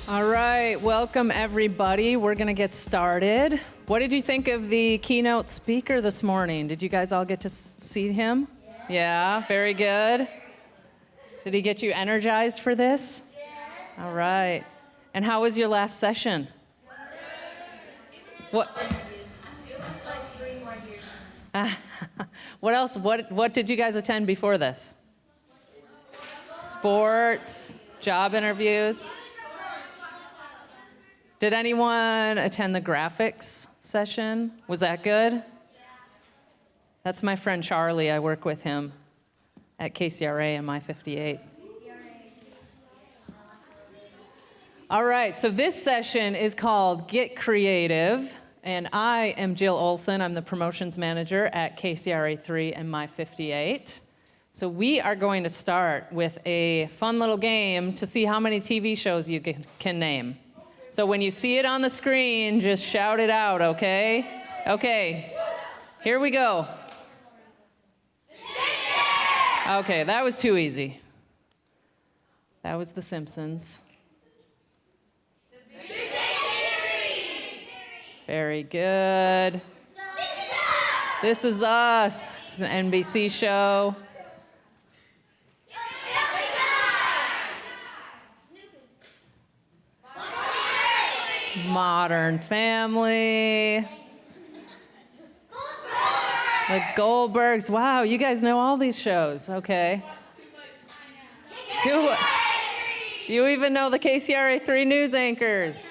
All right, welcome everybody. We're going to get started. What did you think of the keynote speaker this morning? Did you guys all get to see him? Yeah, very good. Did he get you energized for this? Yes. All right. And how was your last session? What? It was like 3 more years. What else? What did you guys attend before this? Sports, job interviews. Did anyone attend the graphics session? Was that good? That's my friend Charlie. I work with him at KCRA My58. All right, so this session is called Get Creative, and I am Jill Olsen. I'm the promotions manager at KCRA 3 and My58. So we are going to start with a fun little game to see how many TV shows you can name. So when you see it on the screen, just shout it out, okay? Okay, here we go. Okay, that was too easy. That was The Simpsons. Very good. This Is Us. It's an NBC show. Modern Family. The Goldbergs. Wow, you guys know all these shows. Okay. You even know the KCRA 3 news anchors.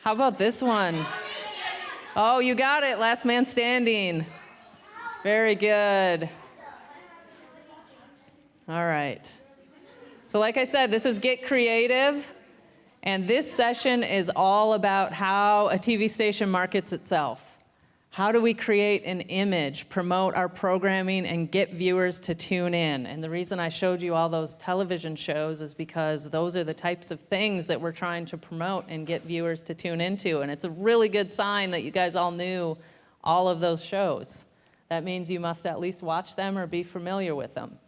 How about this one? Oh, you got it. Last Man Standing. Very good. All right. So like I said, this is Get Creative. And this session is all about how a TV station markets itself. How do we create an image, promote our programming, and get viewers to tune in? And the reason I showed you all those television shows is because those are the types of things that we're trying to promote and get viewers to tune into. And it's a really good sign that you guys all knew all of those shows. That means you must at least watch them or be familiar with them.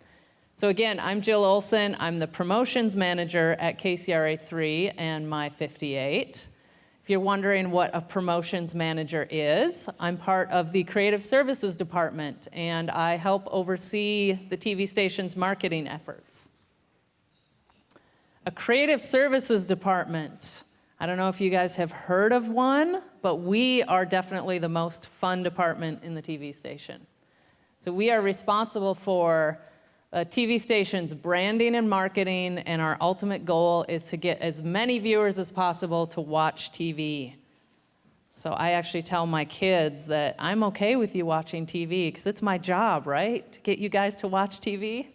So again, I'm Jill Olsen. I'm the promotions manager at KCRA 3 and My58. If you're wondering what a promotions manager is, I'm part of the creative services department, and I help oversee the TV station's marketing efforts. A creative services department. I don't know if you guys have heard of one, but we are definitely the most fun department in the TV station. So we are responsible for a TV station's branding and marketing, and our ultimate goal is to get as many viewers as possible to watch TV. So I actually tell my kids that I'm okay with you watching TV because it's my job, right? To get you guys to watch TV.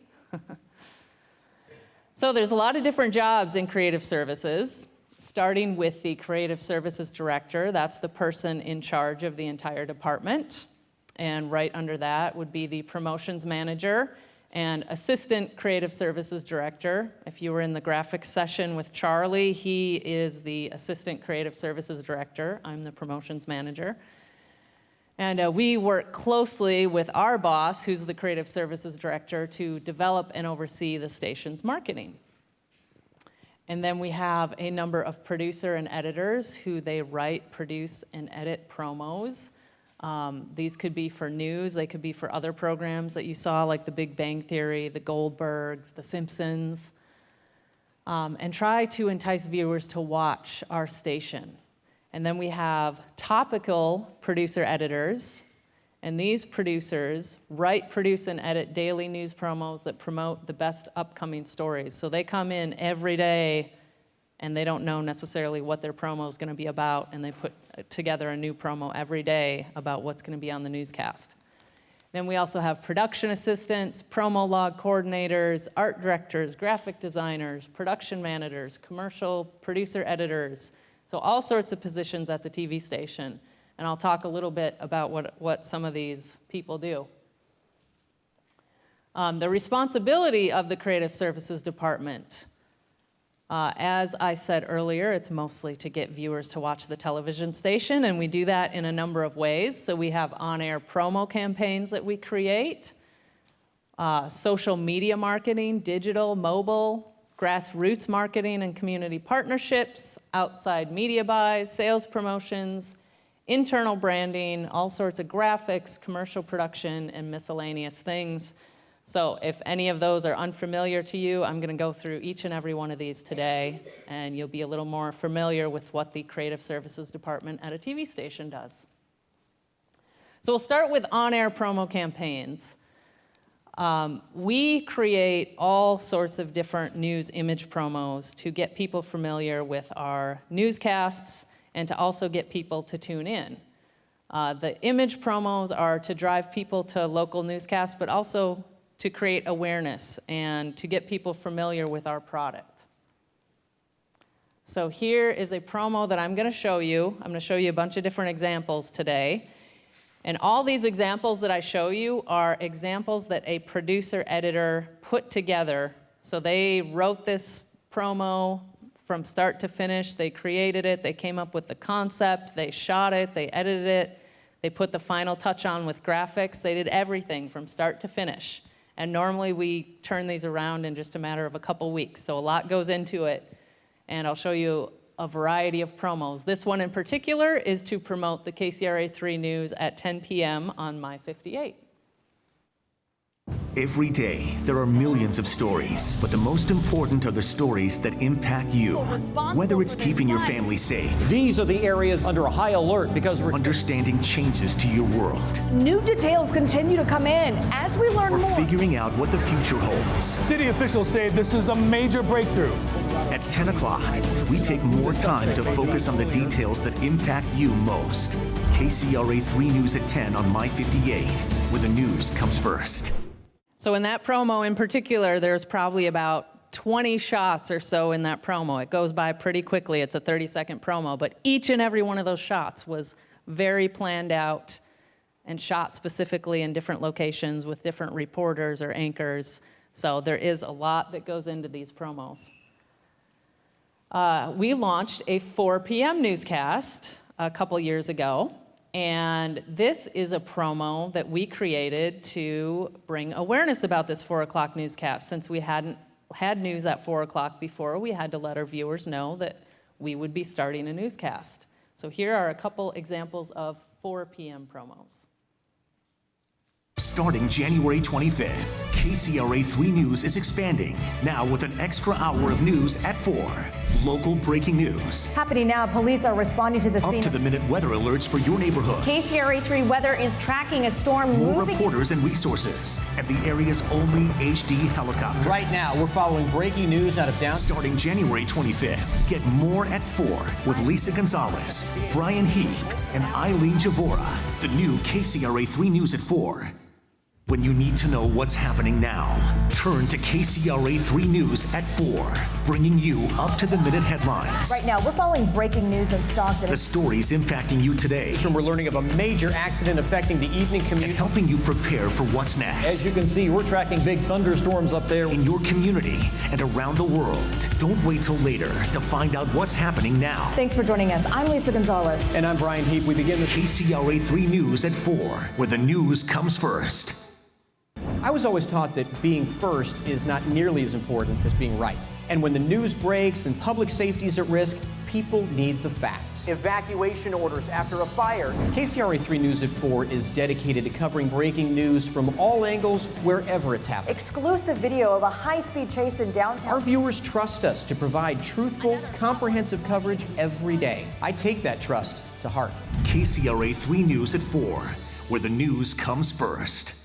So there's a lot of different jobs in creative services, starting with the creative services director. That's the person in charge of the entire department. And right under that would be the promotions manager and assistant creative services director. If you were in the graphics session with Charlie, he is the assistant creative services director. I'm the promotions manager. And we work closely with our boss, who's the creative services director, to develop and oversee the station's marketing. And then we have a number of producer and editors who they write, produce, and edit promos. These could be for news, they could be for other programs that you saw, like The Big Bang Theory, The Goldbergs, The Simpsons, and try to entice viewers to watch our station. And then we have topical producer editors, and these producers write, produce, and edit daily news promos that promote the best upcoming stories. So they come in every day and they don't know necessarily what their promo is going to be about, and they put together a new promo every day about what's going to be on the newscast. Then we also have production assistants, promo log coordinators, art directors, graphic designers, production managers, commercial producer editors, so all sorts of positions at the TV station. And I'll talk a little bit about what some of these people do. The responsibility of the creative services department. As I said earlier, it's mostly to get viewers to watch the television station, and we do that in a number of ways. So we have on-air promo campaigns that we create, social media marketing, digital, mobile, grassroots marketing and community partnerships, outside media buys, sales promotions, internal branding, all sorts of graphics, commercial production, and miscellaneous things. So if any of those are unfamiliar to you, I'm going to go through each and every one of these today, and you'll be a little more familiar with what the Creative Services Department at a TV station does. So we'll start with on-air promo campaigns. We create all sorts of different news image promos to get people familiar with our newscasts and to also get people to tune in. The image promos are to drive people to local newscasts, but also to create awareness and to get people familiar with our product. So here is a promo that I'm going to show you. I'm going to show you a bunch of different examples today. And all these examples that I show you are examples that a producer-editor put together. So they wrote this promo from start to finish. They created it. They came up with the concept. They shot it. They edited it. They put the final touch on with graphics. They did everything from start to finish. And normally we turn these around in just a matter of a couple weeks. So a lot goes into it. And I'll show you a variety of promos. This one in particular is to promote the KCRA 3 News at 10 p.m. on My58. Every day, there are millions of stories, but the most important are the stories that impact you. Whether it's keeping your family safe, these are the areas under a high alert because we're understanding changes to your world, new details continue to come in as we learn or more. figuring out what the future holds. City officials say this is a major breakthrough. At 10 o'clock, we take more time to focus on the details that impact you most. KCRA 3 News at 10 on My58, where the news comes first. So in that promo in particular, there's probably about 20 shots or so in that promo. It goes by pretty quickly. It's a 30-second promo, but each and every one of those shots was very planned out and shot specifically in different locations with different reporters or anchors. So there is a lot that goes into these promos. We launched a 4 p.m. newscast a couple years ago. And this is a promo that we created to bring awareness about this 4 o'clock newscast. Since we hadn't had news at 4 o'clock before, we had to let our viewers know that we would be starting a newscast. So here are a couple examples of 4 p.m. promos. Starting January 25th, KCRA 3 News is expanding, now with an extra hour of news at 4. Local breaking news. Happening now, police are responding to the scene. Up-to-the-minute weather alerts for your neighborhood. KCRA 3 weather is tracking a storm More moving. reporters and resources, and the area's only HD helicopter. right now we're following breaking news out of downtown. Starting January 25th, get more at 4 with Lisa Gonzalez, Brian Heap, and Eileen Javora. The new KCRA 3 News at 4. When you need to know what's happening now, turn to KCRA 3 News at 4, bringing you up-to-the-minute headlines. Right now, we're following breaking news in Stockton. The stories impacting you today, We're learning of a major accident affecting the evening and commute. helping you prepare for what's next. As you can see, we're tracking big thunderstorms up there. In your community and around the world. Don't wait till later to find out what's happening now. Thanks for joining us. I'm Lisa Gonzalez. And I'm Brian Heap. We begin the KCRA 3 News at 4, where the news comes first. I was always taught that being first is not nearly as important as being right. And when the news breaks and public safety is at risk, people need the facts. Evacuation orders after a fire. KCRA 3 News at 4 is dedicated to covering breaking news from all angles, wherever it's happening. Exclusive video of a high-speed chase in downtown. Our viewers trust us to provide truthful, comprehensive coverage every day. I take that trust to heart. KCRA 3 News at 4, where the news comes first.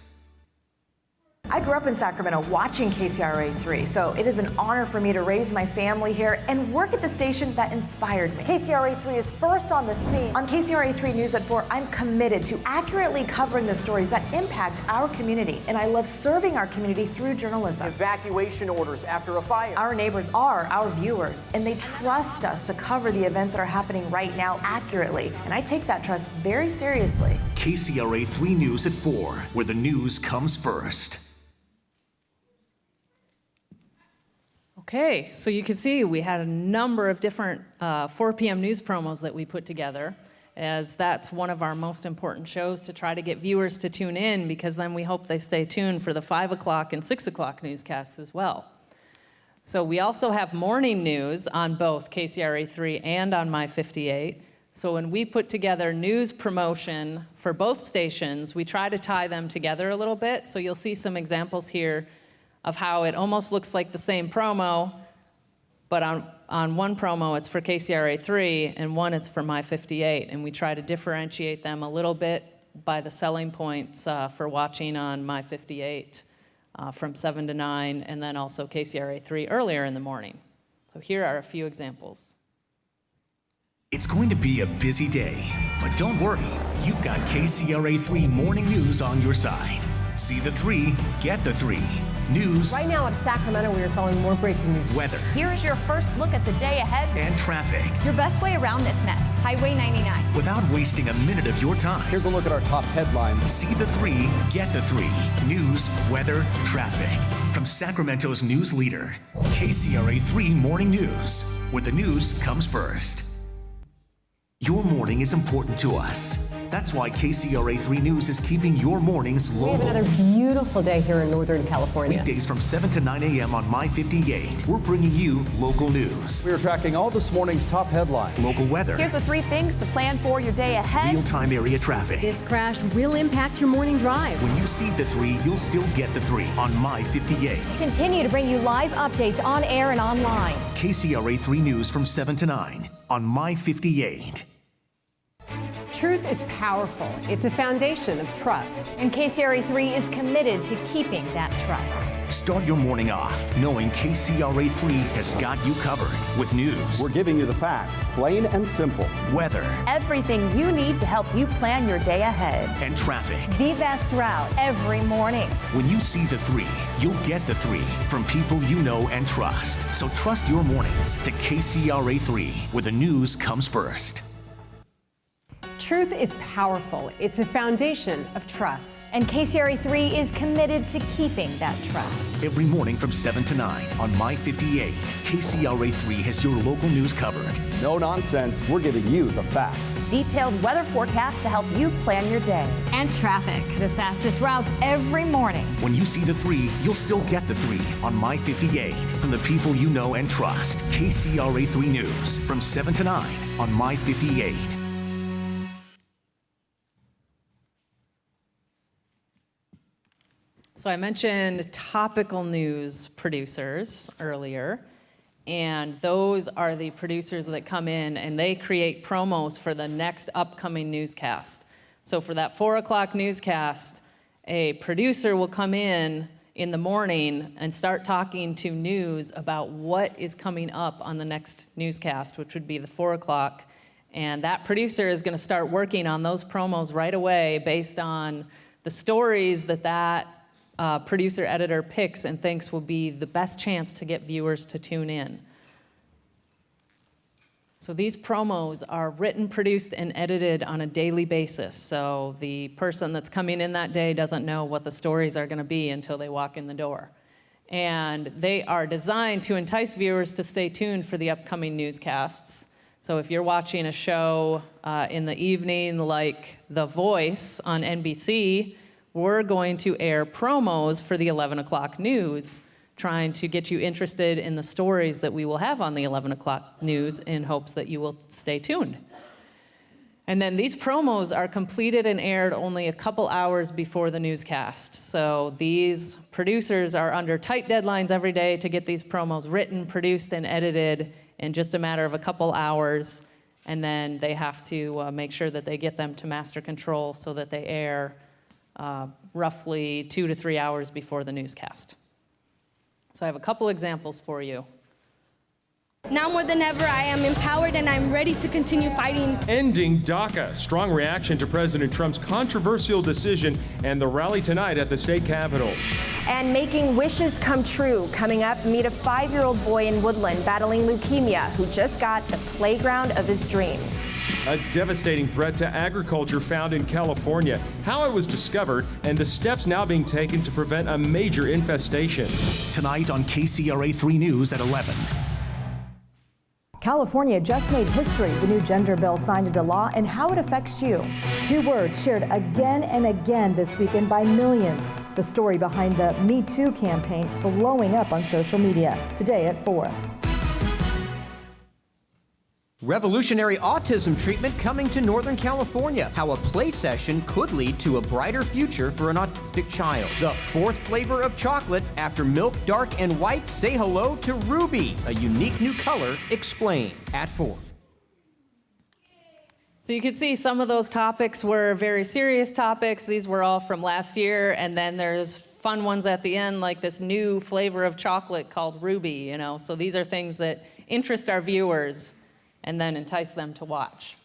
I grew up in Sacramento watching KCRA 3, so it is an honor for me to raise my family here and work at the station that inspired me. KCRA 3 is first on the scene. On KCRA 3 News at 4, I'm committed to accurately covering the stories that impact our community, and I love serving our community through journalism. Evacuation orders after a fire. Our neighbors are our viewers, and they trust us to cover the events that are happening right now accurately, and I take that trust very seriously. KCRA 3 News at 4, where the news comes first. Okay, so you can see we had a number of different 4 p.m. news promos that we put together, as that's one of our most important shows to try to get viewers to tune in, because then we hope they stay tuned for the 5 o'clock and 6 o'clock newscasts as well. So we also have morning news on both KCRA 3 and on My58. So when we put together news promotion for both stations, we try to tie them together a little bit. So you'll see some examples here of how it almost looks like the same promo, but on one promo it's for KCRA 3 and one is for My58. And we try to differentiate them a little bit by the selling points for watching on My58 from 7 to 9, and then also KCRA 3 earlier in the morning. So here are a few examples. It's going to be a busy day, but don't worry. You've got KCRA 3 Morning News on your side. See the 3, get the 3. News. Right now in Sacramento, we are following more breaking news. Weather. Here is your first look at the day ahead. And traffic. Your best way around this mess, Highway 99. Without wasting a minute of your time. Here's a look at our top headlines. See the 3, get the 3. News, weather, traffic. From Sacramento's news leader, KCRA 3 Morning News, where the news comes first. Your morning is important to us. That's why KCRA 3 News is keeping your mornings We have local. another beautiful day here in Northern California. Weekdays from 7 to 9 a.m. on My58. We're bringing you local news, We are tracking all this morning's top headlines. local weather, Here's the 3 things to plan for your day ahead. real-time area traffic. This crash will impact your morning drive. When you see the 3, you'll still get the 3 on My58. Continue to bring you live updates on air and online. KCRA 3 News from 7 to 9 on My58. Truth is powerful. It's a foundation of trust. And KCRA 3 is committed to keeping that trust. Start your morning off knowing KCRA 3 has got you covered with news, We're giving you the facts, plain and simple. weather, Everything you need to help you plan your day ahead. and traffic. The best route Every morning. When you see the 3, you'll get the 3 from people you know and trust. So trust your mornings to KCRA 3, where the news comes first. Truth is powerful. It's a foundation of trust. And KCRA 3 is committed to keeping that trust. Every morning from 7 to 9 on My58, KCRA 3 has your local news covered. No nonsense, we're giving you the facts. detailed weather forecast to help you plan your day. And traffic, the fastest routes every morning. When you see the 3, you'll still get the 3 on My58 from the people you know and trust. KCRA 3 News from 7 to 9 on My58. So I mentioned topical news producers earlier, and those are the producers that come in and they create promos for the next upcoming newscast. So for that 4 o'clock newscast, a producer will come in the morning and start talking to news about what is coming up on the next newscast, which would be the 4 o'clock. And that producer is going to start working on those promos right away based on the stories that producer editor picks and thinks will be the best chance to get viewers to tune in. So these promos are written, produced, and edited on a daily basis. So the person that's coming in that day doesn't know what the stories are going to be until they walk in the door. And they are designed to entice viewers to stay tuned for the upcoming newscasts. So if you're watching a show in the evening like The Voice on NBC, we're going to air promos for the 11 o'clock news, trying to get you interested in the stories that we will have on the 11 o'clock news in hopes that you will stay tuned. And then these promos are completed and aired only a couple hours before the newscast. So these producers are under tight deadlines every day to get these promos written, produced, and edited in just a matter of a couple hours. And then they have to make sure that they get them to master control so that they air roughly 2 to 3 hours before the newscast. So I have a couple examples for you. Now more than ever, I am empowered and I'm ready to continue fighting. Ending DACA. Strong reaction to President Trump's controversial decision and the rally tonight at the state capitol. And making wishes come true. Coming up, meet a 5-year-old boy in Woodland battling leukemia who just got the playground of his dreams. A devastating threat to agriculture found in California, how it was discovered, and the steps now being taken to prevent a major infestation. Tonight on KCRA 3 News at 11. California just made history. The new gender bill signed into law and how it affects you. 2 words shared again and again this weekend by millions. The story behind the Me Too campaign blowing up on social media. Today at 4. Revolutionary autism treatment coming to Northern California. How a play session could lead to a brighter future for an autistic child. The 4th flavor of chocolate. After milk, dark, and white, say hello to Ruby. A unique new color. Explained at 4. So you can see some of those topics were very serious topics. These were all from last year, and then there's fun ones at the end, like this new flavor of chocolate called Ruby, you know. So these are things that interest our viewers and then entice them to watch.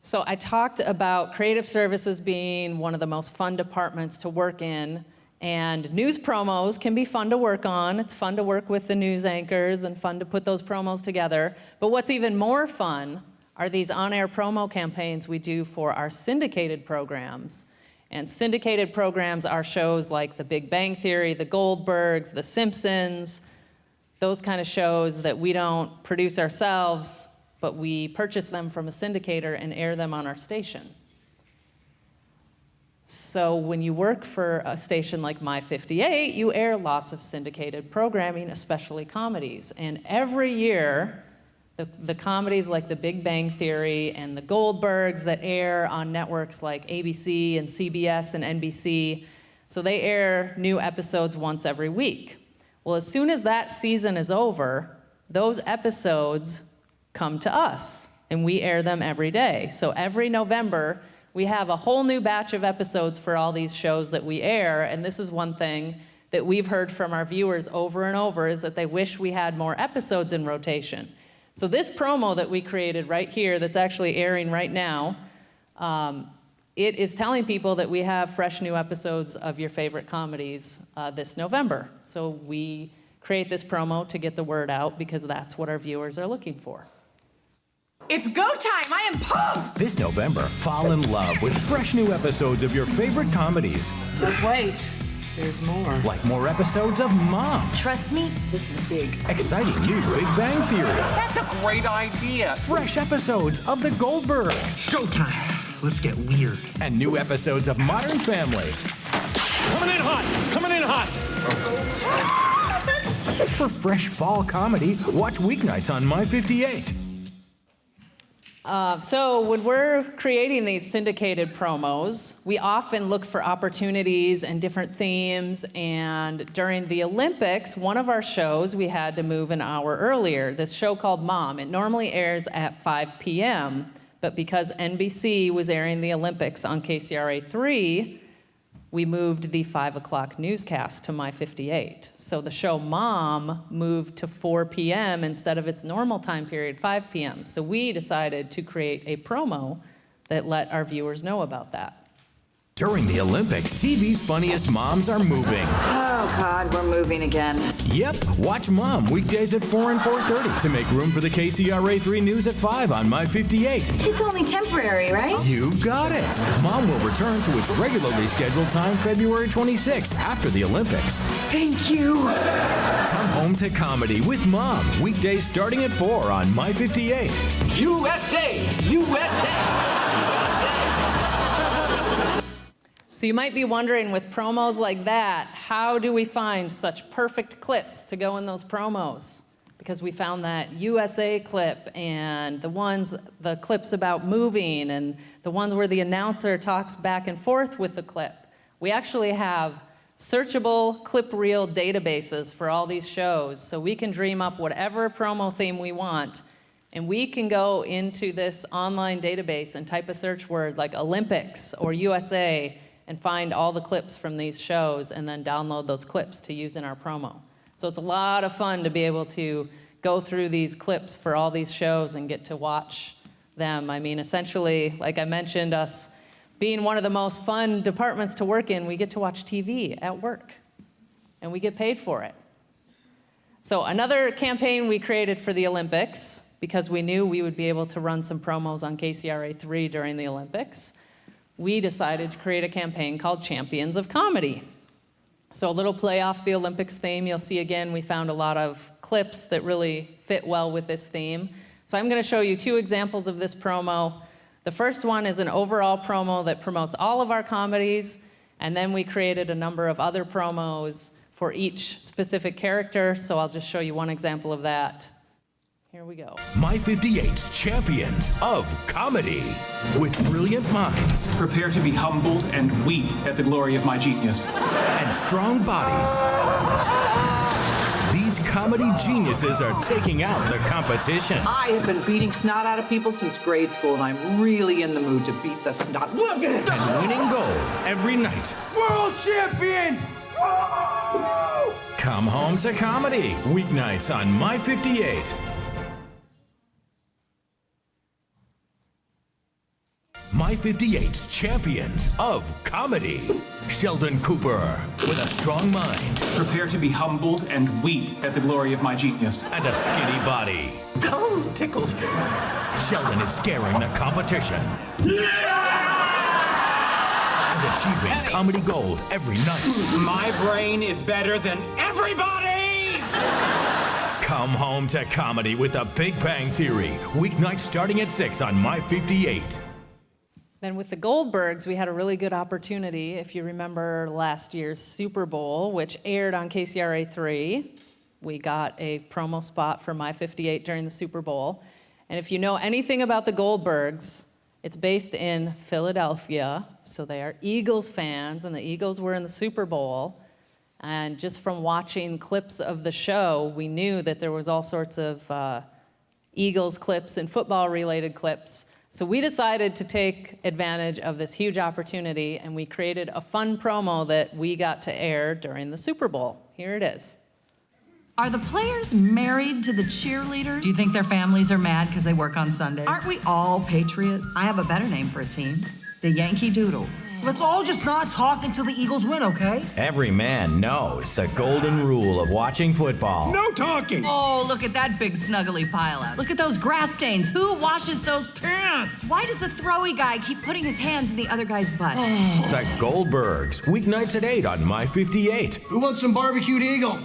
So I talked about creative services being one of the most fun departments to work in, and news promos can be fun to work on. It's fun to work with the news anchors and fun to put those promos together. But what's even more fun are these on-air promo campaigns we do for our syndicated programs. And syndicated programs are shows like The Big Bang Theory, The Goldbergs, The Simpsons, those kind of shows that we don't produce ourselves, but we purchase them from a syndicator and air them on our station. So when you work for a station like My58, you air lots of syndicated programming, especially comedies. And every year, the comedies like The Big Bang Theory and The Goldbergs that air on networks like ABC and CBS and NBC, so they air new episodes once every week. Well, as soon as that season is over, those episodes come to us, and we air them every day. So every November, we have a whole new batch of episodes for all these shows that we air, and this is one thing that we've heard from our viewers over and over, is that they wish we had more episodes in rotation. So this promo that we created right here, that's actually airing right now, it is telling people that we have fresh new episodes of your favorite comedies this November. So we create this promo to get the word out because that's what our viewers are looking for. It's go time! I am pumped! This November, fall in love with fresh new episodes of your favorite comedies. But wait, there's more. Like more episodes of Mom. Trust me, this is big. Exciting new Big Bang Theory. That's a great idea. Fresh episodes of The Goldbergs. Showtime. Let's get weird. And new episodes of Modern Family. Coming in hot! Coming in hot! For fresh fall comedy, watch weeknights on My58. So when we're creating these syndicated promos, we often look for opportunities and different themes. And during the Olympics, one of our shows, we had to move an hour earlier. This show called Mom, it normally airs at 5 p.m., but because NBC was airing the Olympics on KCRA 3, we moved the 5 o'clock newscast to My58. So the show Mom moved to 4 p.m. instead of its normal time period, 5 p.m. So we decided to create a promo that let our viewers know about that. During the Olympics, TV's funniest moms are moving. Oh, God, we're moving again. Yep, watch Mom weekdays at 4 and 4:30 to make room for the KCRA 3 News at 5 on My58. It's only temporary, right? You've got it. Mom will return to its regularly scheduled time February 26th after the Olympics. Thank you. Come home to comedy with Mom weekdays starting at 4 on My58. USA! USA! So you might be wondering, with promos like that, how do we find such perfect clips to go in those promos? Because we found that USA clip and the clips about moving and the ones where the announcer talks back and forth with the clip. We actually have searchable clip reel databases for all these shows, so we can dream up whatever promo theme we want, and we can go into this online database and type a search word like Olympics or USA and find all the clips from these shows and then download those clips to use in our promo. So it's a lot of fun to be able to go through these clips for all these shows and get to watch them. I mean, essentially, like I mentioned, us being one of the most fun departments to work in, we get to watch TV at work, and we get paid for it. So another campaign we created for the Olympics, because we knew we would be able to run some promos on KCRA 3 during the Olympics, we decided to create a campaign called Champions of Comedy. So a little play off the Olympics theme. You'll see again, we found a lot of clips that really fit well with this theme. So I'm going to show you 2 examples of this promo. The first one is an overall promo that promotes all of our comedies, and then we created a number of other promos for each specific character, so I'll just show you one example of that. Here we go. My58's champions of comedy with brilliant minds. Prepare to be humbled and weep at the glory of my genius. And strong bodies. These comedy geniuses are taking out the competition. I have been beating snot out of people since grade school, and I'm really in the mood to beat the snot. Look at it! And winning gold every night. World champion! Whoa! Come home to comedy. Weeknights on My58. My58's champions of comedy. Sheldon Cooper with a strong mind. Prepare to be humbled and weep at the glory of my genius. And a skinny body. Oh, tickles. Sheldon is scaring the competition. And achieving comedy gold every night. My brain is better than everybody! Come home to comedy with The Big Bang Theory. Weeknights starting at 6 on My58. Then with the Goldbergs, we had a really good opportunity. If you remember last year's Super Bowl, which aired on KCRA 3, we got a promo spot for My58 during the Super Bowl. And if you know anything about the Goldbergs, it's based in Philadelphia, so they are Eagles fans, and the Eagles were in the Super Bowl. And just from watching clips of the show, we knew that there was all sorts of Eagles clips and football-related clips. So we decided to take advantage of this huge opportunity, and we created a fun promo that we got to air during the Super Bowl. Here it is. Are the players married to the cheerleaders? Do you think their families are mad because they work on Sundays? Aren't we all patriots? I have a better name for a team. The Yankee Doodles. Let's all just not talk until the Eagles win, okay? Every man knows the golden rule of watching football. No talking! Oh, look at that big snuggly pileup. Look at those grass stains. Who washes those pants? Why does the throwy guy keep putting his hands in the other guy's butt? The Goldbergs, weeknights at 8 on My58. Who wants some barbecued eagle?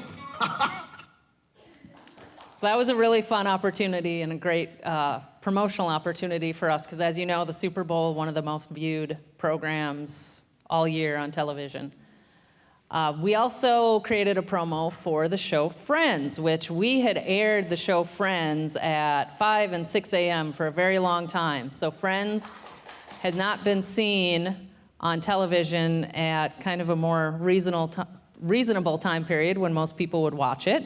So that was a really fun opportunity and a great promotional opportunity for us, because as you know, the Super Bowl, one of the most viewed programs all year on television. We also created a promo for the show Friends, which we had aired the show Friends at 5 and 6 a.m. for a very long time. So Friends had not been seen on television at kind of a more reasonable time period when most people would watch it.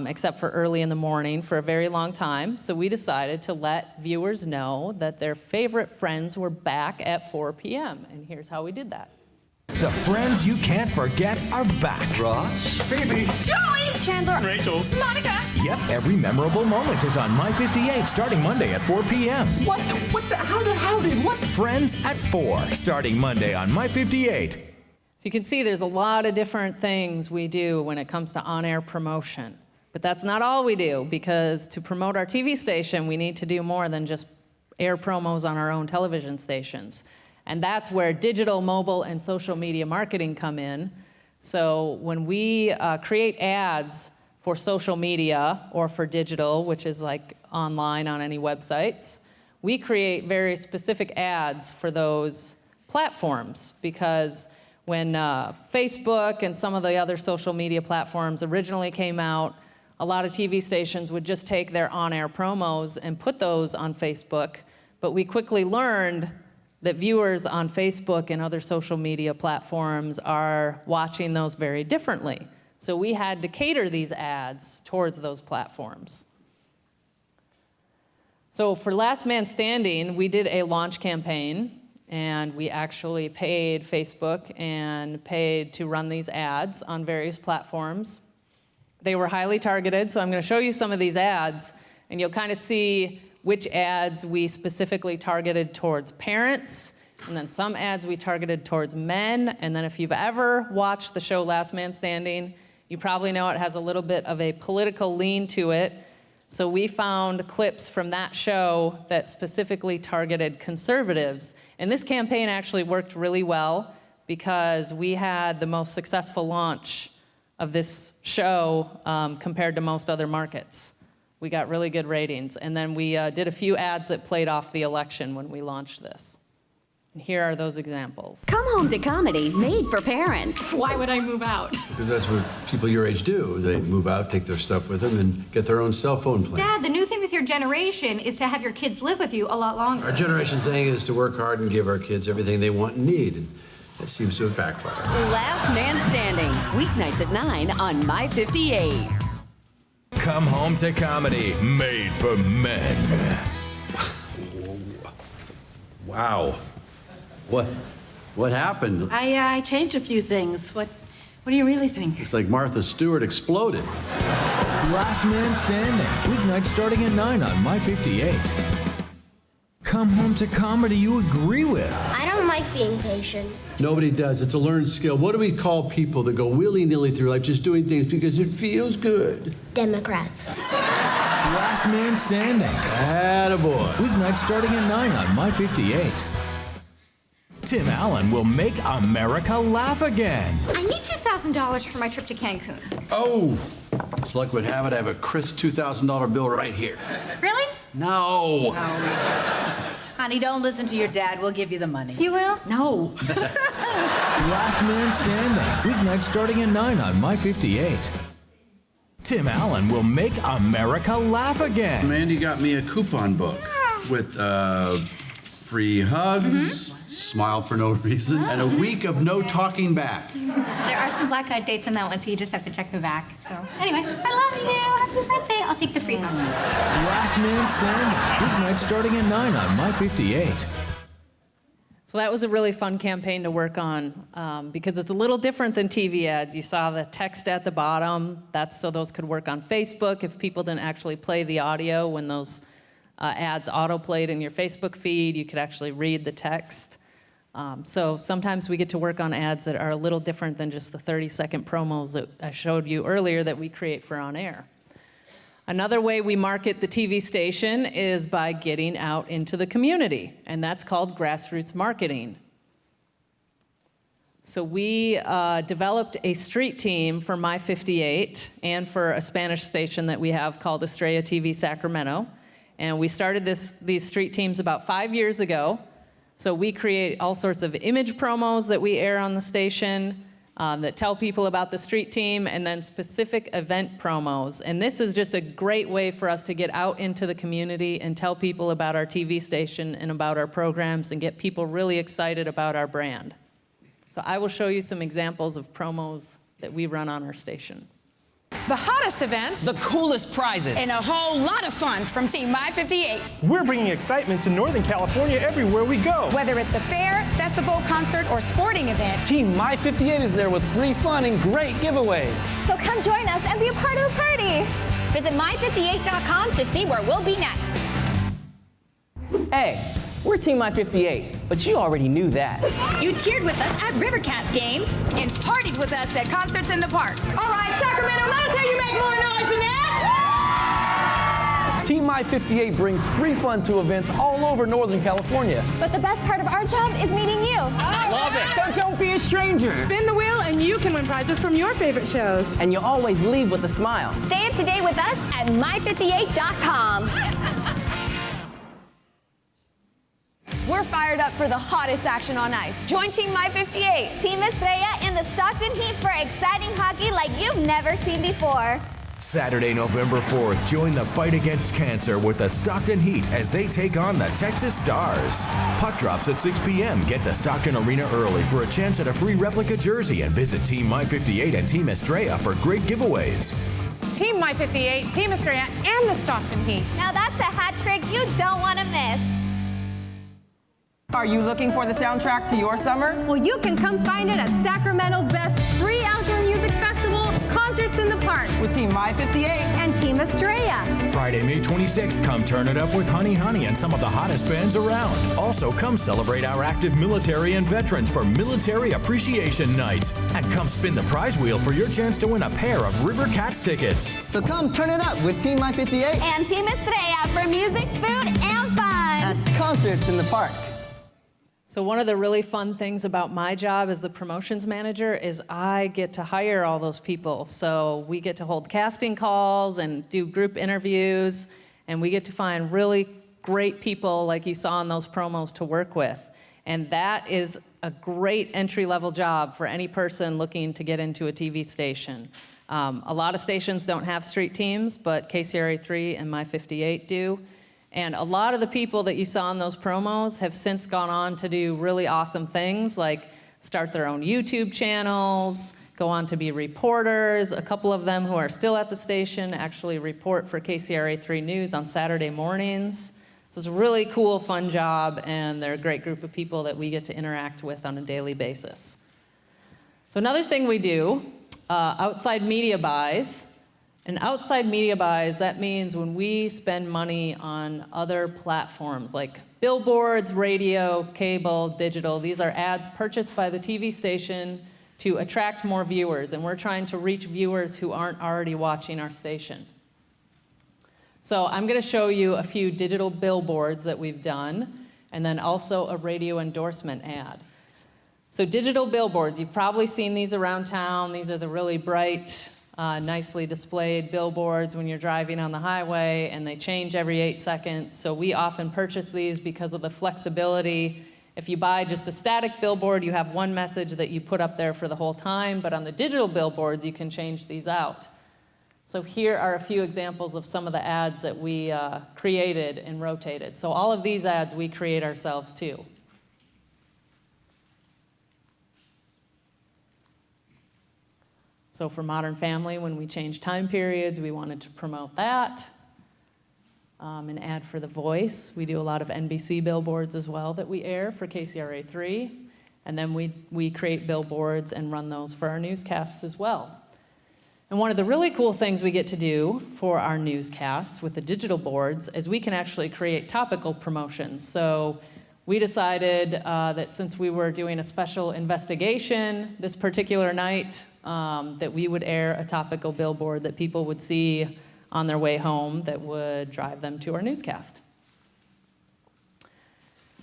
Except for early in the morning for a very long time. So we decided to let viewers know that their favorite Friends were back at 4 p.m. And here's how we did that. The friends you can't forget are back. Ross? Phoebe? Joey! Chandler. Rachel. Monica! Yep, every memorable moment is on My58 starting Monday at 4 p.m. What the, how did, what? Friends at 4 starting Monday on My58. So you can see there's a lot of different things we do when it comes to on-air promotion. But that's not all we do, because to promote our TV station, we need to do more than just air promos on our own television stations. And that's where digital, mobile, and social media marketing come in. So when we create ads for social media or for digital, which is like online on any websites, we create very specific ads for those platforms, because when Facebook and some of the other social media platforms originally came out, a lot of TV stations would just take their on-air promos and put those on Facebook, but we quickly learned that viewers on Facebook and other social media platforms are watching those very differently. So we had to cater these ads towards those platforms. So for Last Man Standing, we did a launch campaign, and we actually paid Facebook and paid to run these ads on various platforms. They were highly targeted, so I'm going to show you some of these ads, and you'll kind of see which ads we specifically targeted towards parents, and then some ads we targeted towards men. And then if you've ever watched the show Last Man Standing, you probably know it has a little bit of a political lean to it. So we found clips from that show that specifically targeted conservatives. And this campaign actually worked really well, because we had the most successful launch of this show compared to most other markets. We got really good ratings. And then we did a few ads that played off the election when we launched this. And here are those examples. Come Home to Comedy, made for parents. Why would I move out? Because that's what people your age do. They move out, take their stuff with them, and get their own cell phone plan. Dad, the new thing with your generation is to have your kids live with you a lot longer. Our generation's thing is to work hard and give our kids everything they want and need. And that seems to have backfired. Last Man Standing, weeknights at 9 on My58. Come Home to Comedy, made for men. Wow. What happened? I changed a few things. What do you really think? It's like Martha Stewart exploded. Last Man Standing, weeknights starting at 9 on My58. Come Home to Comedy you agree with. I don't like being patient. Nobody does. It's a learned skill. What do we call people that go willy-nilly through life just doing things because it feels good? Democrats. Last Man Standing. Attaboy. Weeknights starting at 9 on My58. Tim Allen will make America laugh again. I need $2,000 for my trip to Cancun. Oh, as luck would have it, I have a crisp $2,000 bill right here. Really? No. Honey, don't listen to your dad. We'll give you the money. You will? No. Last Man Standing. Weeknights starting at 9 on My58. Tim Allen will make America laugh again. Mandy got me a coupon book with free hugs, smile for no reason, and a week of no talking back. There are some black-eyed dates in that one, so you just have to check me back. So anyway, I love you. Happy birthday. I'll take the free hug. Last Man Standing. Weeknights starting at 9 on My58. So that was a really fun campaign to work on because it's a little different than TV ads. You saw the text at the bottom. That's so those could work on Facebook if people didn't actually play the audio when those ads auto-played in your Facebook feed. You could actually read the text. So sometimes we get to work on ads that are a little different than just the 30-second promos that I showed you earlier that we create for on air. Another way we market the TV station is by getting out into the community, and that's called grassroots marketing. So we developed a street team for My58 and for a Spanish station that we have called Estrella TV Sacramento. And we started these street teams about 5 years ago. So we create all sorts of image promos that we air on the station that tell people about the street team, and then specific event promos. And this is just a great way for us to get out into the community and tell people about our TV station and about our programs and get people really excited about our brand. So I will show you some examples of promos that we run on our station. The hottest events, the coolest prizes, and a whole lot of fun from Team My58. We're bringing excitement to Northern California everywhere we go. Whether it's a fair, festival, concert, or sporting event, Team My58 is there with free fun and great giveaways. So come join us and be a part of the party. Visit my58.com to see where we'll be next. Hey, we're Team My58, but you already knew that. You cheered with us at Rivercats games and partied with us at concerts in the park. All right, Sacramento, let us hear you make more noise than that. Team My58 brings free fun to events all over Northern California. But the best part of our job is meeting you. Love it. So don't be a stranger. Spin the wheel and you can win prizes from your favorite shows. And you'll always leave with a smile. Stay up to date with us at my58.com. We're fired up for the hottest action on ice. Join Team My58. Team Estrella and the Stockton Heat for exciting hockey like you've never seen before. Saturday, November 4th, join the fight against cancer with the Stockton Heat as they take on the Texas Stars. Puck drops at 6 p.m. Get to Stockton Arena early for a chance at a free replica jersey and visit Team My58 and Team Estrella for great giveaways. Team My58, Team Estrella, and the Stockton Heat. Now that's a hat trick you don't want to miss. Are you looking for the soundtrack to your summer? Well, you can come find it at Sacramento's best free outdoor music festival, Concerts in the Park. With Team My58 and Team Estrella. Friday, May 26th, come turn it up with Honey Honey and some of the hottest bands around. Also, come celebrate our active military and veterans for Military Appreciation Night. And come spin the prize wheel for your chance to win a pair of Rivercats tickets. So come turn it up with Team My58 and Team Estrella for music, food, and fun. At Concerts in the Park. So one of the really fun things about my job as the promotions manager is I get to hire all those people. So we get to hold casting calls and do group interviews, and we get to find really great people like you saw in those promos to work with. And that is a great entry-level job for any person looking to get into a TV station. A lot of stations don't have street teams, but KCRA3 and My58 do. And a lot of the people that you saw in those promos have since gone on to do really awesome things like start their own YouTube channels, go on to be reporters. A couple of them who are still at the station actually report for KCRA3 News on Saturday mornings. So it's a really cool, fun job, and they're a great group of people that we get to interact with on a daily basis. So another thing we do, outside media buys. And outside media buys, that means when we spend money on other platforms like billboards, radio, cable, digital. These are ads purchased by the TV station to attract more viewers, and we're trying to reach viewers who aren't already watching our station. So I'm going to show you a few digital billboards that we've done, and then also a radio endorsement ad. So digital billboards, you've probably seen these around town. These are the really bright, nicely displayed billboards when you're driving on the highway, and they change every 8 seconds. So we often purchase these because of the flexibility. If you buy just a static billboard, you have one message that you put up there for the whole time, but on the digital billboards, you can change these out. So here are a few examples of some of the ads that we created and rotated. So all of these ads we create ourselves too. So for Modern Family, when we changed time periods, we wanted to promote that. An ad for The Voice. We do a lot of NBC billboards as well that we air for KCRA3. And then we create billboards and run those for our newscasts as well. And one of the really cool things we get to do for our newscasts with the digital boards is we can actually create topical promotions. So we decided that since we were doing a special investigation this particular night, that we would air a topical billboard that people would see on their way home that would drive them to our newscast.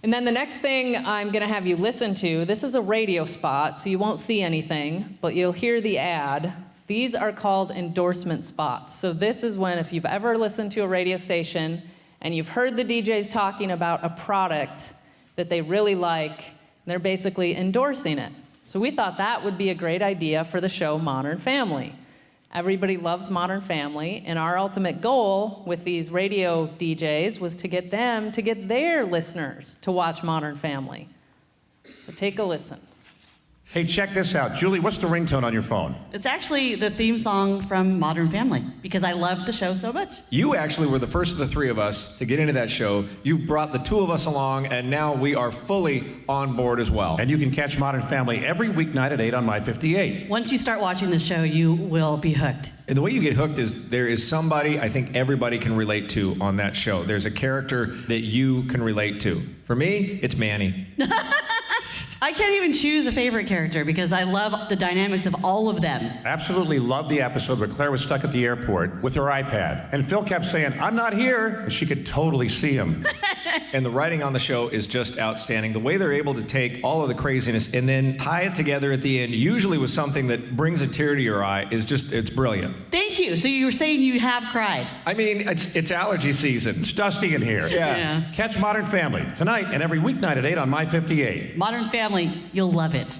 And then the next thing I'm going to have you listen to, this is a radio spot, so you won't see anything, but you'll hear the ad. These are called endorsement spots. So this is when, if you've ever listened to a radio station and you've heard the DJs talking about a product that they really like, they're basically endorsing it. So we thought that would be a great idea for the show Modern Family. Everybody loves Modern Family, and our ultimate goal with these radio DJs was to get them to get their listeners to watch Modern Family. So take a listen. Hey, check this out. Julie, what's the ringtone on your phone? It's actually the theme song from Modern Family, because I love the show so much. You actually were the first of the three of us to get into that show. You've brought the two of us along, and now we are fully on board as well. And you can catch Modern Family every weeknight at 8 on My58. Once you start watching the show, you will be hooked. And the way you get hooked is there is somebody I think everybody can relate to on that show. There's a character that you can relate to. For me, it's Manny. I can't even choose a favorite character because I love the dynamics of all of them. Absolutely loved the episode where Claire was stuck at the airport with her iPad. And Phil kept saying, "I'm not here." And she could totally see him. And the writing on the show is just outstanding. The way they're able to take all of the craziness and then tie it together at the end, usually with something that brings a tear to your eye, is just, it's brilliant. Thank you. So you were saying you have cried. I mean, it's allergy season. It's dusty in here. Yeah. Catch Modern Family tonight and every weeknight at 8 on My58. Modern Family, you'll love it.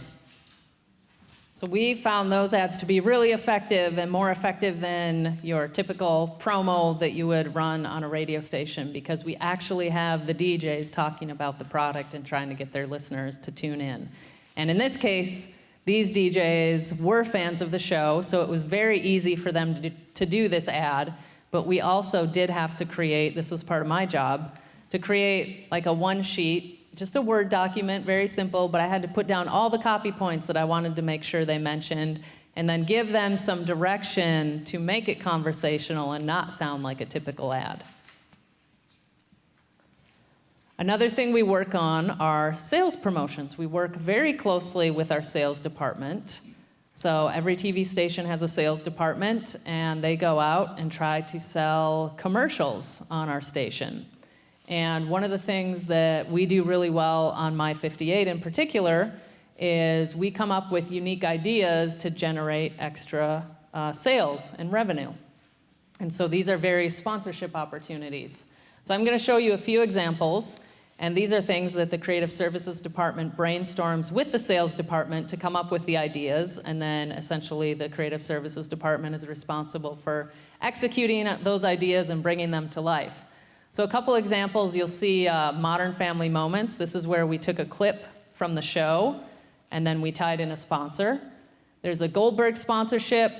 So we found those ads to be really effective and more effective than your typical promo that you would run on a radio station, because we actually have the DJs talking about the product and trying to get their listeners to tune in. And in this case, these DJs were fans of the show, so it was very easy for them to do this ad, but we also did have to create, this was part of my job, to create like a one sheet, just a Word document, very simple, but I had to put down all the copy points that I wanted to make sure they mentioned, and then give them some direction to make it conversational and not sound like a typical ad. Another thing we work on are sales promotions. We work very closely with our sales department. So every TV station has a sales department, and they go out and try to sell commercials on our station. And one of the things that we do really well on My58 in particular is we come up with unique ideas to generate extra sales and revenue. And so these are various sponsorship opportunities. So I'm going to show you a few examples, and these are things that the Creative Services Department brainstorms with the sales department to come up with the ideas, and then essentially the Creative Services Department is responsible for executing those ideas and bringing them to life. So a couple examples, you'll see Modern Family Moments. This is where we took a clip from the show, and then we tied in a sponsor. There's a Goldberg sponsorship,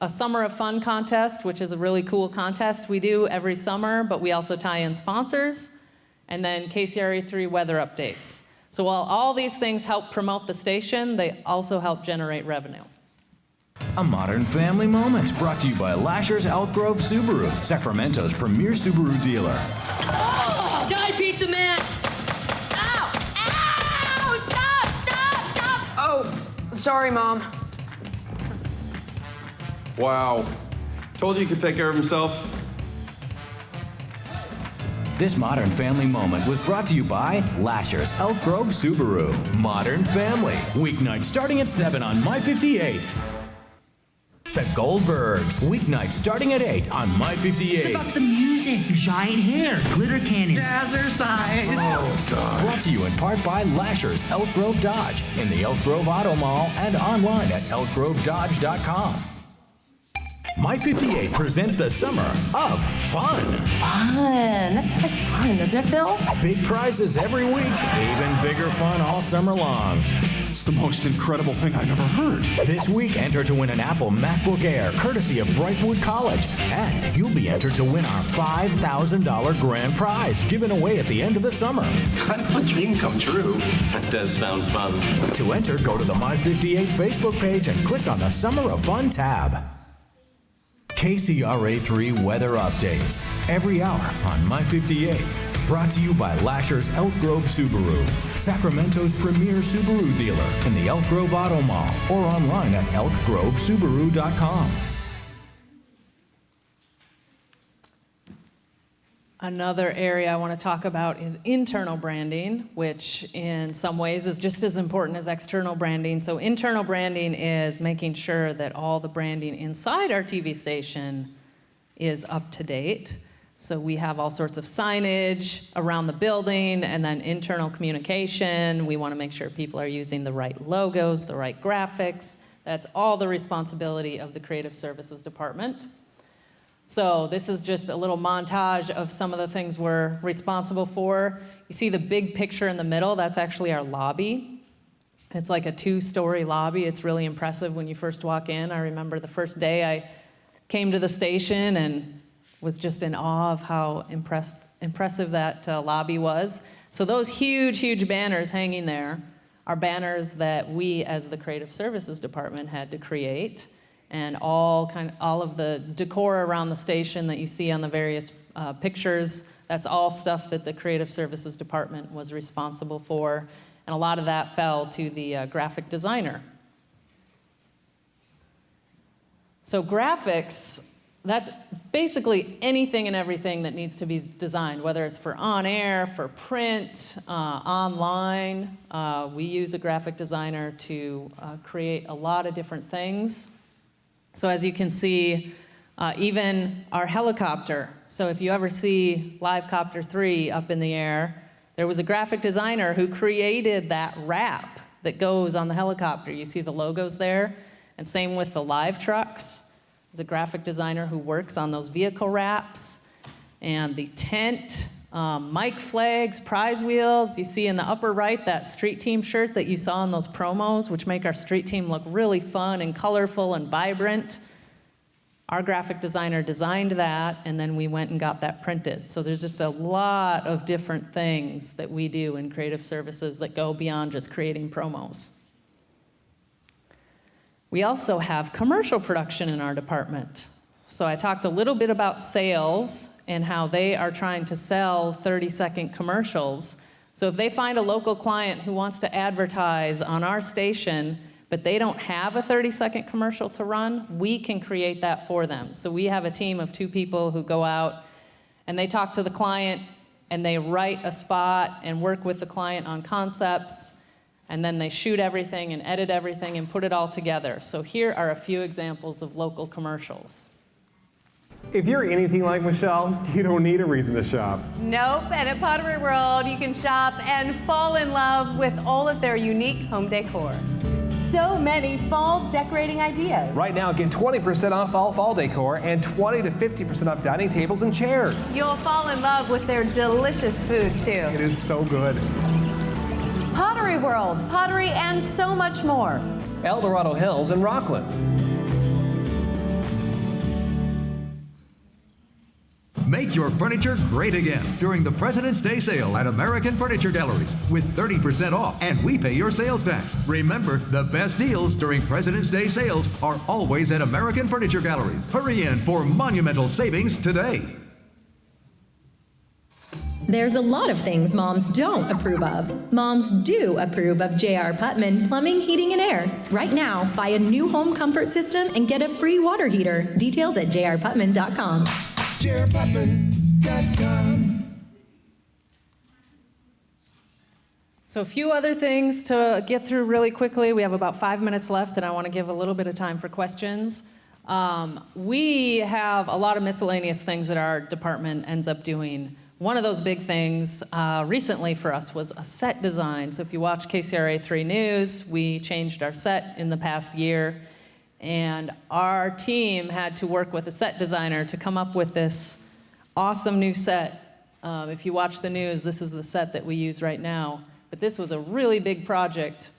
a Summer of Fun contest, which is a really cool contest we do every summer, but we also tie in sponsors, and then KCRA3 weather updates. So while all these things help promote the station, they also help generate revenue. A Modern Family Moment, brought to you by Lasher's Elk Grove Subaru, Sacramento's premier Subaru dealer. Oh, die, Pizza Man! Ow! Ow! Stop! Oh, sorry, Mom. Wow. Told you he could take care of himself. This Modern Family Moment was brought to you by Lasher's Elk Grove Subaru. Modern Family, weeknights starting at 7 on My58. The Goldbergs, weeknights starting at 8 on My58. It's about the music, giant hair, glitter cannons. Jazzercise. Oh, God. Brought to you in part by Lasher's Elk Grove Dodge in the Elk Grove Auto Mall and online at elkgrovedodge.com. My58 presents the summer of fun. Fun. That just like fun, doesn't it, Bill? Big prizes every week, even bigger fun all summer long. It's the most incredible thing I've ever heard. This week, enter to win an Apple MacBook Air, courtesy of Brightwood College. And you'll be entered to win our $5,000 grand prize, given away at the end of the summer. Kind of a dream come true. That does sound fun. To enter, go to the My58 Facebook page and click on the Summer of Fun tab. KCRA3 weather updates every hour on My58. Brought to you by Lasher's Elk Grove Subaru, Sacramento's premier Subaru dealer in the Elk Grove Auto Mall or online at elkgrovesubaru.com. Another area I want to talk about is internal branding, which in some ways is just as important as external branding. So internal branding is making sure that all the branding inside our TV station is up to date. So we have all sorts of signage around the building and then internal communication. We want to make sure people are using the right logos, the right graphics. That's all the responsibility of the Creative Services Department. So this is just a little montage of some of the things we're responsible for. You see the big picture in the middle, that's actually our lobby. It's like a 2-story lobby. It's really impressive when you first walk in. I remember the first day I came to the station and was just in awe of how impressive that lobby was. So those huge, huge banners hanging there are banners that we as the Creative Services Department had to create. And all of the decor around the station that you see on the various pictures, that's all stuff that the Creative Services Department was responsible for. And a lot of that fell to the graphic designer. So graphics, that's basically anything and everything that needs to be designed, whether it's for on-air, for print, online. We use a graphic designer to create a lot of different things. So as you can see, even our helicopter. So if you ever see Live Copter 3 up in the air, there was a graphic designer who created that wrap that goes on the helicopter. You see the logos there? And same with the live trucks. There's a graphic designer who works on those vehicle wraps. And the tent, mic flags, prize wheels. You see in the upper right that street team shirt that you saw in those promos, which make our street team look really fun and colorful and vibrant. Our graphic designer designed that, and then we went and got that printed. So there's just a lot of different things that we do in creative services that go beyond just creating promos. We also have commercial production in our department. So I talked a little bit about sales and how they are trying to sell 30-second commercials. So if they find a local client who wants to advertise on our station, but they don't have a 30-second commercial to run, we can create that for them. So we have a team of 2 people who go out and they talk to the client and they write a spot and work with the client on concepts, and then they shoot everything and edit everything and put it all together. So here are a few examples of local commercials. If you're anything like Michelle, you don't need a reason to shop. Nope, and at Pottery World, you can shop and fall in love with all of their unique home decor. So many fall decorating ideas. Right now, get 20% off all fall decor and 20 to 50% off dining tables and chairs. You'll fall in love with their delicious food, too. It is so good. Pottery World, pottery, and so much more. El Dorado Hills and Rockland. Make your furniture great again during the President's Day sale at American Furniture Galleries with 30% off, and we pay your sales tax. Remember, the best deals during President's Day sales are always at American Furniture Galleries. Hurry in for monumental savings today. There's a lot of things moms don't approve of. Moms do approve of J.R. Putman Plumbing, Heating, and Air. Right now, buy a new home comfort system and get a free water heater. Details at jrputman.com. jrputman.com. So a few other things to get through really quickly. We have about 5 minutes left, and I want to give a little bit of time for questions. We have a lot of miscellaneous things that our department ends up doing. One of those big things recently for us was a set design. So if you watch KCRA 3 News, we changed our set in the past year, and our team had to work with a set designer to come up with this awesome new set. If you watch the news, this is the set that we use right now. But this was a really big project.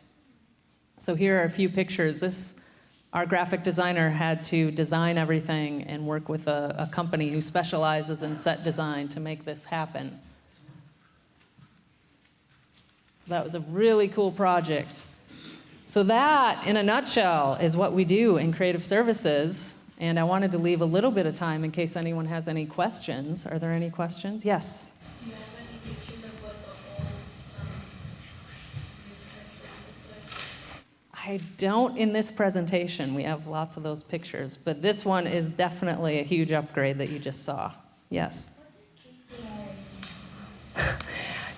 So here are a few pictures. Our graphic designer had to design everything and work with a company who specializes in set design to make this happen. So that was a really cool project. So that, in a nutshell, is what we do in creative services. And I wanted to leave a little bit of time in case anyone has any questions. Are there any questions? Yes? Do you have any pictures of what the whole I don't in this presentation. We have lots of those pictures, but this one is definitely a huge upgrade that you just saw. Yes? What does KCRA stand for?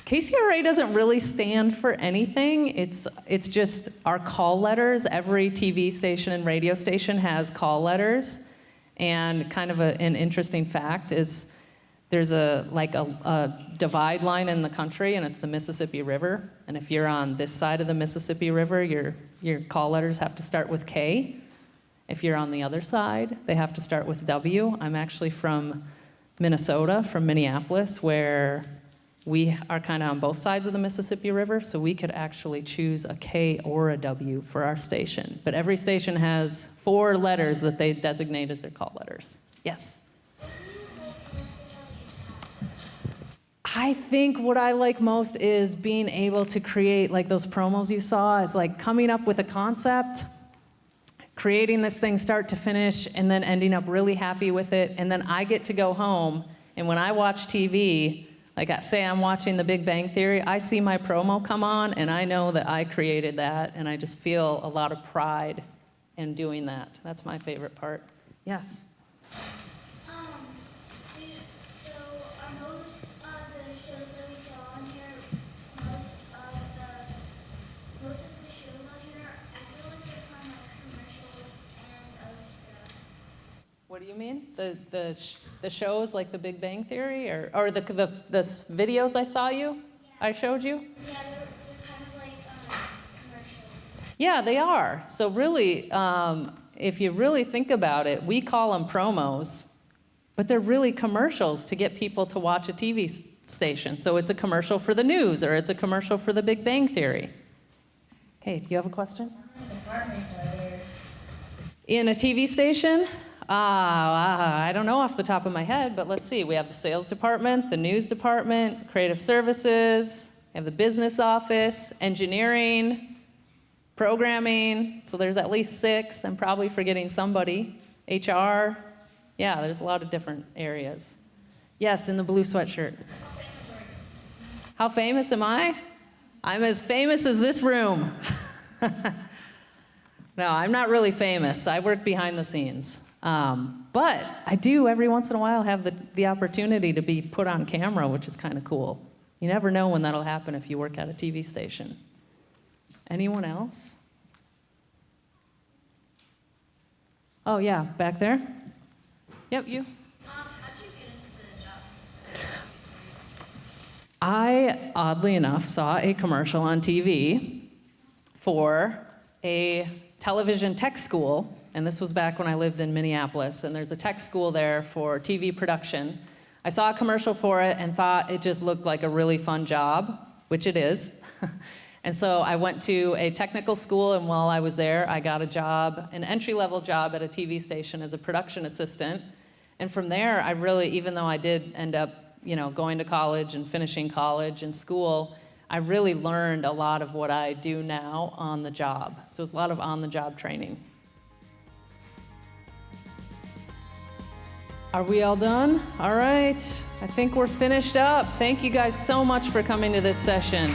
KCRA doesn't really stand for anything. It's just our call letters. Every TV station and radio station has call letters. And kind of an interesting fact is there's a divide line in the country, and it's the Mississippi River. And if you're on this side of the Mississippi River, your call letters have to start with K. If you're on the other side, they have to start with W. I'm actually from Minnesota, from Minneapolis, where we are kind of on both sides of the Mississippi River, so we could actually choose a K or a W for our station. But every station has 4 letters that they designate as their call letters. Yes? I think what I like most is being able to create, like those promos you saw, is like coming up with a concept, creating this thing start to finish, and then ending up really happy with it. And then I get to go home, and when I watch TV, like say I'm watching The Big Bang Theory, I see my promo come on, and I know that I created that, and I just feel a lot of pride in doing that. That's my favorite part. Yes? So are most of the shows that we saw on here, most of the shows on here, I feel like they're from like commercials and other stuff. What do you mean? The shows like The Big Bang Theory, or the videos I showed you? Yeah, they're kind of like commercials. Yeah, they are. So really, if you really think about it, we call them promos, but they're really commercials to get people to watch a TV station. So it's a commercial for the news, or it's a commercial for The Big Bang Theory. Okay, do you have a question? How many departments are there? In a TV station? I don't know off the top of my head, but let's see. We have the sales department, the news department, creative services, we have the business office, engineering, programming. So there's at least 6. I'm probably forgetting somebody. HR. Yeah, there's a lot of different areas. Yes, in the blue sweatshirt. How famous am I? I'm as famous as this room. No, I'm not really famous. I work behind the scenes. But I do every once in a while have the opportunity to be put on camera, which is kind of cool. You never know when that'll happen if you work at a TV station. Anyone else? Oh yeah, back there. Yep, you. I, oddly enough, saw a commercial on TV for a television tech school, and this was back when I lived in Minneapolis, and there's a tech school there for TV production. I saw a commercial for it and thought it just looked like a really fun job, which it is. And so I went to a technical school, and while I was there, I got a job, an entry-level job at a TV station as a production assistant. And from there, I really, even though I did end up going to college and finishing college and school, I really learned a lot of what I do now on the job. So it's a lot of on-the-job training. Are we all done? All right, I think we're finished up. Thank you guys so much for coming to this session.